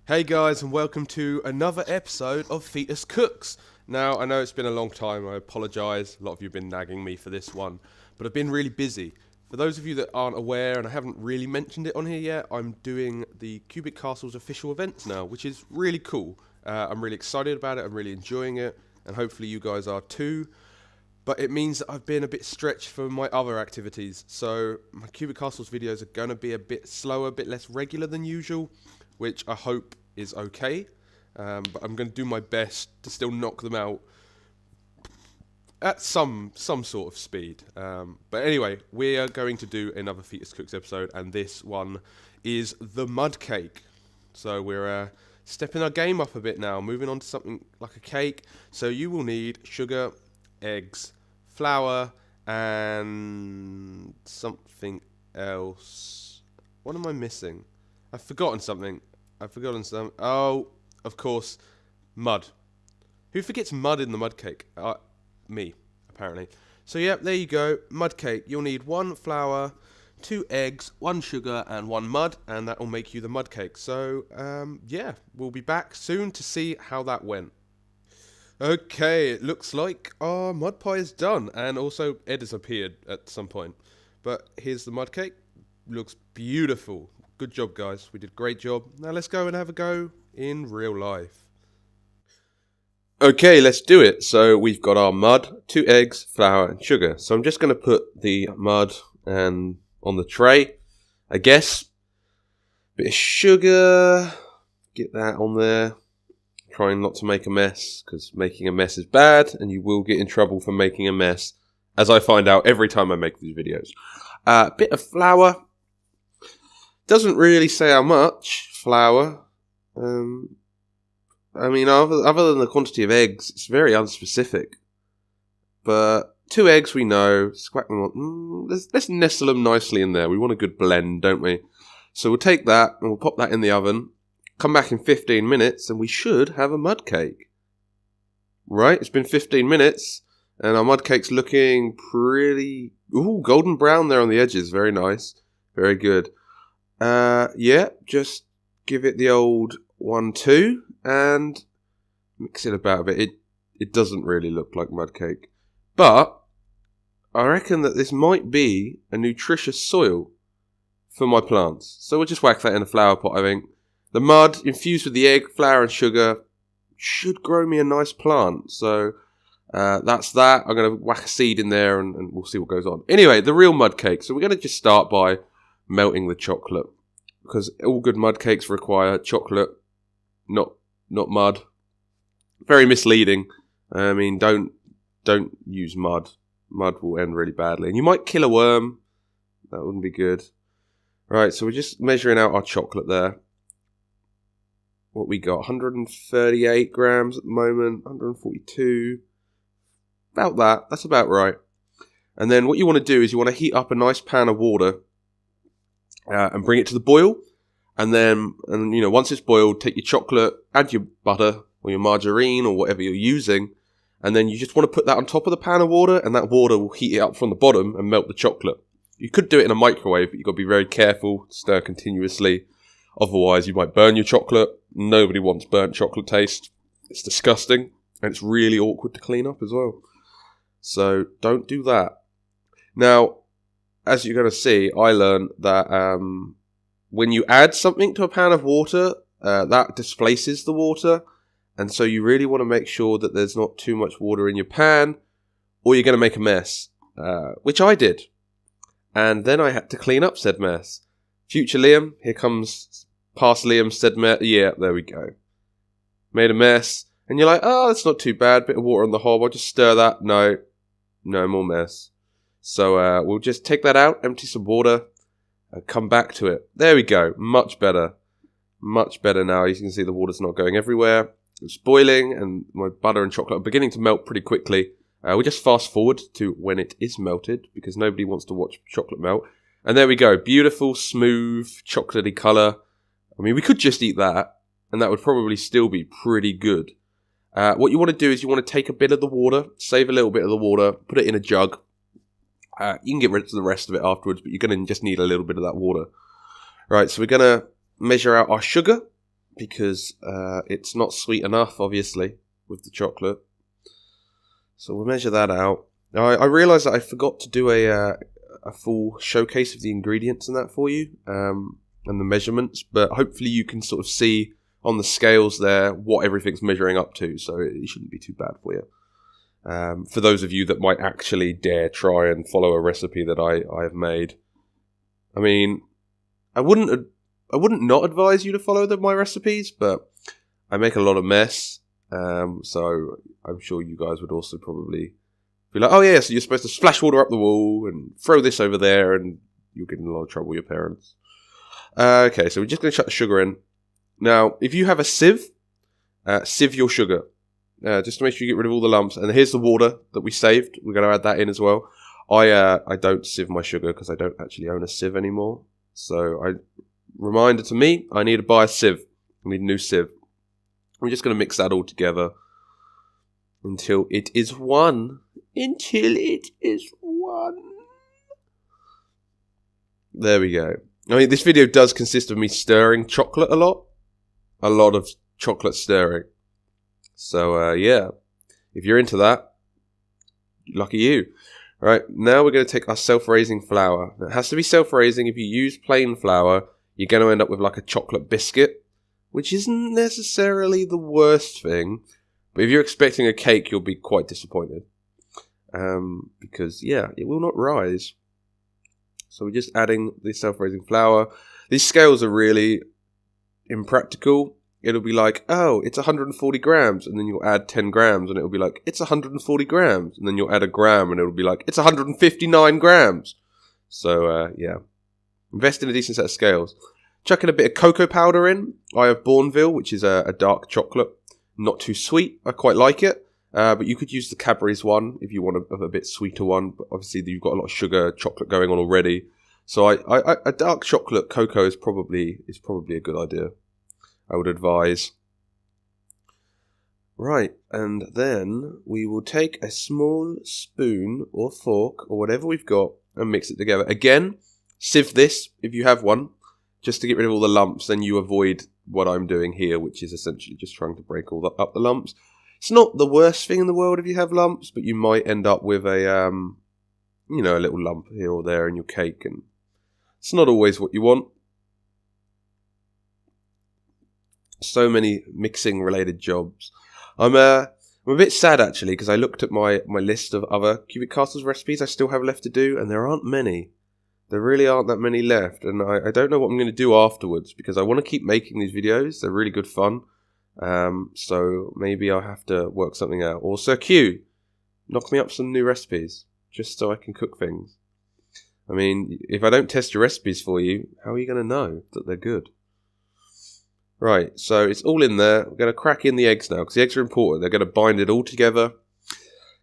Hey guys, and welcome to another episode of Fetus Cooks. Now, I know it's been a long time, I apologise, a lot of you have been nagging me for this one, but I've been really busy. For those of you that aren't aware, and I haven't really mentioned it on here yet, I'm doing the Cubic Castle's official events now, which is really cool. I'm really excited about it, I'm really enjoying it, and hopefully you guys are too. But it means that I've been a bit stretched for my other activities, so my Cubic Castles videos are going to be a bit slower, a bit less regular than usual, which I hope is okay. But I'm going to do my best to still knock them out at some sort of speed. But anyway, we are going to do another Fetus Cooks episode, and this one is the mud cake. So we're stepping our game up a bit now, moving on to something like a cake. So you will need sugar, eggs, flour, and something else. What am I missing? I've forgotten something. Oh, of course, mud. Who forgets mud in the mud cake? Me, apparently. So yeah, there you go. Mud cake. You'll need 1 flour, 2 eggs, 1 sugar, and 1 mud, and that will make you the mud cake. So yeah, we'll be back soon to see how that went. Okay, it looks like our mud pie is done, and also Ed has appeared at some point. But here's the mud cake. Looks beautiful. Good job, guys. We did a great job. Now let's go and have a go in real life. Okay, let's do it. So we've got our mud, 2 eggs, flour, and sugar. So I'm just going to put the mud on the tray. I guess. Bit of sugar. Get that on there. Trying not to make a mess, because making a mess is bad, and you will get in trouble for making a mess, as I find out every time I make these videos. Bit of flour. Doesn't really say how much flour. I mean, other than the quantity of eggs, it's very unspecific. But 2 eggs we know. Squack them on. Let's nestle them nicely in there. We want a good blend, don't we? So we'll take that and we'll pop that in the oven. Come back in 15 minutes and we should have a mud cake. Right, it's been 15 minutes and our mud cake's looking pretty... Ooh, golden brown there on the edges. Very nice. Very good. Yeah, just give it the old 1-2 and mix it about a bit. It doesn't really look like mud cake. But I reckon that this might be a nutritious soil for my plants. So we'll just whack that in a flower pot, I think. The mud, infused with the egg, flour and sugar, should grow me a nice plant. So that's that. I'm going to whack a seed in there and we'll see what goes on. Anyway, the real mud cake. So we're going to just start by melting the chocolate. Because all good mud cakes require chocolate, not mud. Very misleading. I mean, don't use mud. Mud will end really badly. And you might kill a worm. That wouldn't be good. Right, so we're just measuring out our chocolate there. What we got, 138 grams at the moment, 142, about that, that's about right. And then what you want to do is you want to heat up a nice pan of water and bring it to the boil. And then, once it's boiled, take your chocolate, add your butter or your margarine or whatever you're using. And then you just want to put that on top of the pan of water and that water will heat it up from the bottom and melt the chocolate. You could do it in a microwave, but you've got to be very careful, stir continuously. Otherwise, you might burn your chocolate. Nobody wants burnt chocolate taste. It's disgusting. And it's really awkward to clean up as well. So, don't do that. Now, as you're going to see, I learned that when you add something to a pan of water, that displaces the water. And so you really want to make sure that there's not too much water in your pan, or you're going to make a mess. Which I did. And then I had to clean up said mess. Future Liam, here comes past Liam said mess. Yeah, there we go. Made a mess. And you're like, oh, that's not too bad. Bit of water on the hob. I'll just stir that. No more mess. So we'll just take that out, empty some water, and come back to it. There we go. Much better. Much better now. You can see the water's not going everywhere. It's boiling, and my butter and chocolate are beginning to melt pretty quickly. We'll just fast forward to when it is melted, because nobody wants to watch chocolate melt. And there we go. Beautiful, smooth, chocolatey colour. I mean, we could just eat that, and that would probably still be pretty good. What you want to do is you want to take a bit of the water, save a little bit of the water, put it in a jug. You can get rid of the rest of it afterwards, but you're going to just need a little bit of that water. Right, so we're going to measure out our sugar. because it's not sweet enough, obviously, with the chocolate. So we'll measure that out. Now, I realised that I forgot to do a full showcase of the ingredients and that for you, and the measurements, but hopefully you can sort of see on the scales there what everything's measuring up to, so it shouldn't be too bad for you. For those of you that might actually dare try and follow a recipe that I have made. I mean, I wouldn't not advise you to follow my recipes, but I make a lot of mess, so I'm sure you guys would also probably be like, oh yeah, so you're supposed to splash water up the wall and throw this over there, and you'll get in a lot of trouble with your parents. Okay, so we're just going to chuck the sugar in. Now, if you have a sieve, sieve your sugar. Just to make sure you get rid of all the lumps. And here's the water that we saved. We're going to add that in as well. I don't sieve my sugar because I don't actually own a sieve anymore. So, reminder to me, I need to buy a sieve. I need a new sieve. We're just going to mix that all together until it is one. Until it is one. There we go. I mean, this video does consist of me stirring chocolate a lot. A lot of chocolate stirring. So, yeah, if you're into that, lucky you. All right, now we're going to take our self-raising flour. It has to be self-raising. If you use plain flour, you're going to end up with like a chocolate biscuit, which isn't necessarily the worst thing. But if you're expecting a cake, you'll be quite disappointed. Because, yeah, it will not rise. So we're just adding the self-raising flour. These scales are really impractical. It'll be like, oh, it's 140 grams, and then you'll add 10 grams, and it'll be like, it's 140 grams, and then you'll add a gram, and it'll be like, it's 159 grams. So, yeah. Invest in a decent set of scales. Chuck in a bit of cocoa powder in. I have Bourneville, which is a dark chocolate. Not too sweet. I quite like it. But you could use the Cadbury's one if you want a bit sweeter one. But obviously, you've got a lot of sugar, chocolate going on already. So a dark chocolate cocoa is probably a good idea. I would advise. Right, and then we will take a small spoon or fork or whatever we've got and mix it together. Again, sieve this if you have one, just to get rid of all the lumps. Then you avoid what I'm doing here, which is essentially just trying to break up the lumps. It's not the worst thing in the world if you have lumps, but you might end up with a little lump here or there in your cake, and it's not always what you want. So many mixing related jobs. I'm a bit sad actually, because I looked at my list of other Cubic Castles recipes I still have left to do, and there aren't many. There really aren't that many left, and I don't know what I'm going to do afterwards, because I want to keep making these videos. They're really good fun. So maybe I'll have to work something out. Or Sir Q, knock me up some new recipes, just so I can cook things. I mean, if I don't test your recipes for you, how are you going to know that they're good? Right, so it's all in there. We're going to crack in the eggs now, because the eggs are important. They're going to bind it all together,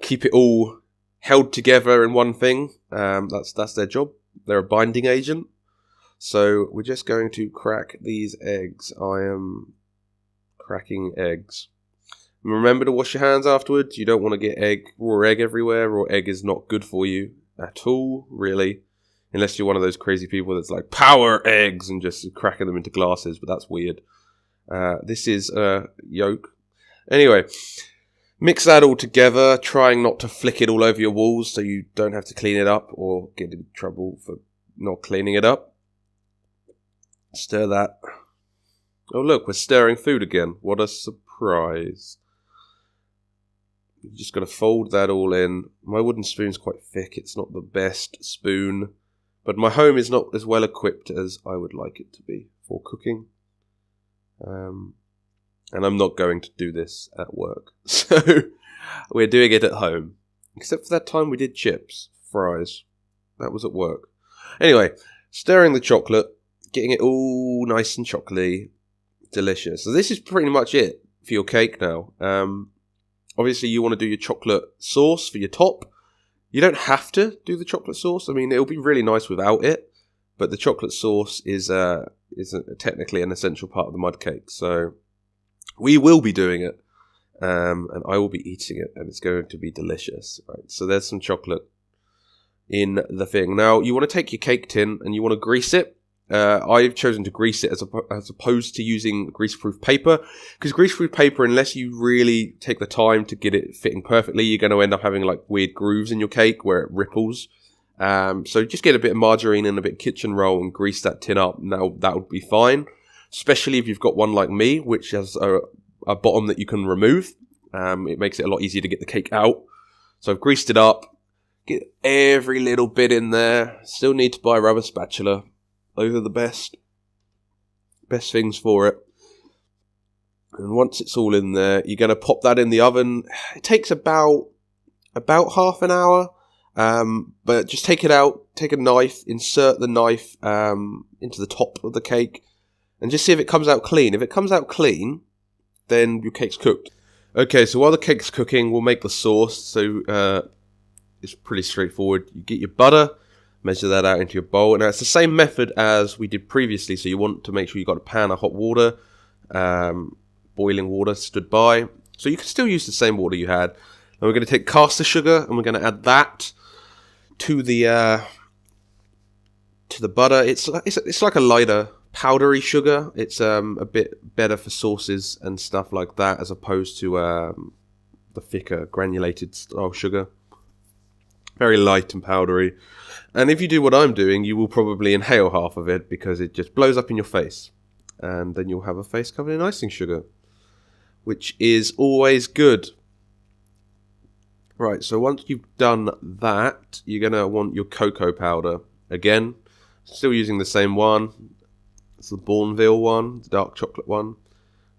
keep it all held together in one thing. That's their job. They're a binding agent. So we're just going to crack these eggs. I am cracking eggs. Remember to wash your hands afterwards. You don't want to get raw egg everywhere. Raw egg is not good for you at all, really. Unless you're one of those crazy people that's like power eggs and just cracking them into glasses, but that's weird. This is yolk. Anyway, mix that all together, trying not to flick it all over your walls so you don't have to clean it up or get in trouble for not cleaning it up. Stir that. Oh look, we're stirring food again. What a surprise. Just going to fold that all in. My wooden spoon's quite thick. It's not the best spoon. But my home is not as well equipped as I would like it to be for cooking. And I'm not going to do this at work. So we're doing it at home. Except for that time we did chips, fries. That was at work. Anyway, stirring the chocolate, getting it all nice and chocolatey. Delicious. So this is pretty much it for your cake now. Obviously you want to do your chocolate sauce for your top. You don't have to do the chocolate sauce. I mean, it'll be really nice without it. But the chocolate sauce is technically an essential part of the mud cake. So we will be doing it. And I will be eating it. And it's going to be delicious. Right. So there's some chocolate in the thing. Now, you want to take your cake tin and you want to grease it. I've chosen to grease it as opposed to using grease-proof paper, because grease-proof paper, unless you really take the time to get it fitting perfectly, you're going to end up having like weird grooves in your cake where it ripples. So just get a bit of margarine and a bit of kitchen roll and grease that tin up. Now that would be fine, especially if you've got one like me, which has a bottom that you can remove. It makes it a lot easier to get the cake out. So I've greased it up, get every little bit in there. Still need to buy a rubber spatula. Those are the best things for it. And once it's all in there, you're going to pop that in the oven. It takes about half an hour. But just take it out, take a knife, insert the knife into the top of the cake, and just see if it comes out clean. If it comes out clean, then your cake's cooked. Okay, so while the cake's cooking, we'll make the sauce. So it's pretty straightforward. You get your butter, measure that out into your bowl. Now, it's the same method as we did previously, so you want to make sure you've got a pan of hot water, boiling water stood by. So you can still use the same water you had. And we're going to take caster sugar, and we're going to add that to the butter. It's like a lighter, powdery sugar. It's a bit better for sauces and stuff like that, as opposed to the thicker, granulated style sugar. Very light and powdery. And if you do what I'm doing, you will probably inhale half of it, because it just blows up in your face. And then you'll have a face covered in icing sugar, which is always good. Right, so once you've done that, you're going to want your cocoa powder. Again, still using the same one. It's the Bourneville one, the dark chocolate one,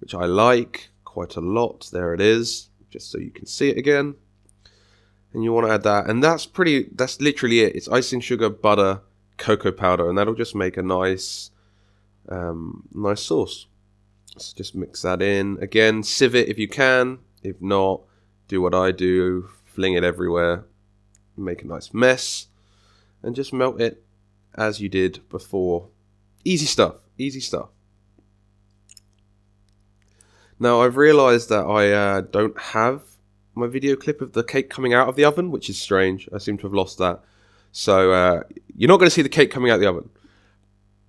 which I like quite a lot. There it is, just so you can see it again. And you want to add that, and that's literally it. It's icing sugar, butter, cocoa powder, and that'll just make a nice sauce. So just mix that in. Again, sieve it if you can. If not, do what I do, fling it everywhere, make a nice mess, and just melt it as you did before. Easy stuff, easy stuff. Now, I've realised that I don't have my video clip of the cake coming out of the oven, which is strange. I seem to have lost that. So you're not going to see the cake coming out of the oven,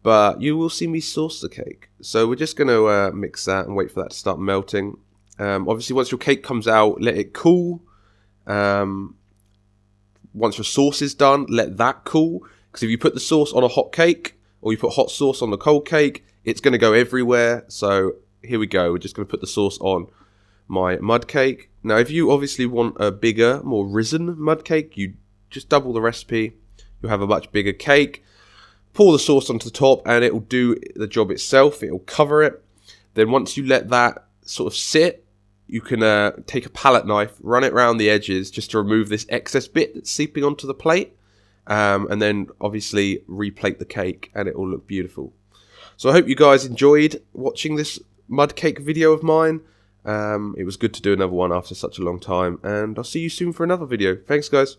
but you will see me sauce the cake. So we're just going to mix that and wait for that to start melting. Obviously, once your cake comes out, let it cool. Once your sauce is done, let that cool. Because if you put the sauce on a hot cake, or you put hot sauce on the cold cake, it's going to go everywhere. So here we go. We're just going to put the sauce on my mud cake. Now, if you obviously want a bigger, more risen mud cake, you just double the recipe. You'll have a much bigger cake. Pour the sauce onto the top, and it will do the job itself. It will cover it. Then once you let that sort of sit, you can take a palette knife, run it around the edges just to remove this excess bit that's seeping onto the plate. And then obviously replate the cake, and it will look beautiful. So I hope you guys enjoyed watching this mud cake video of mine. It was good to do another one after such a long time, and I'll see you soon for another video. Thanks, guys.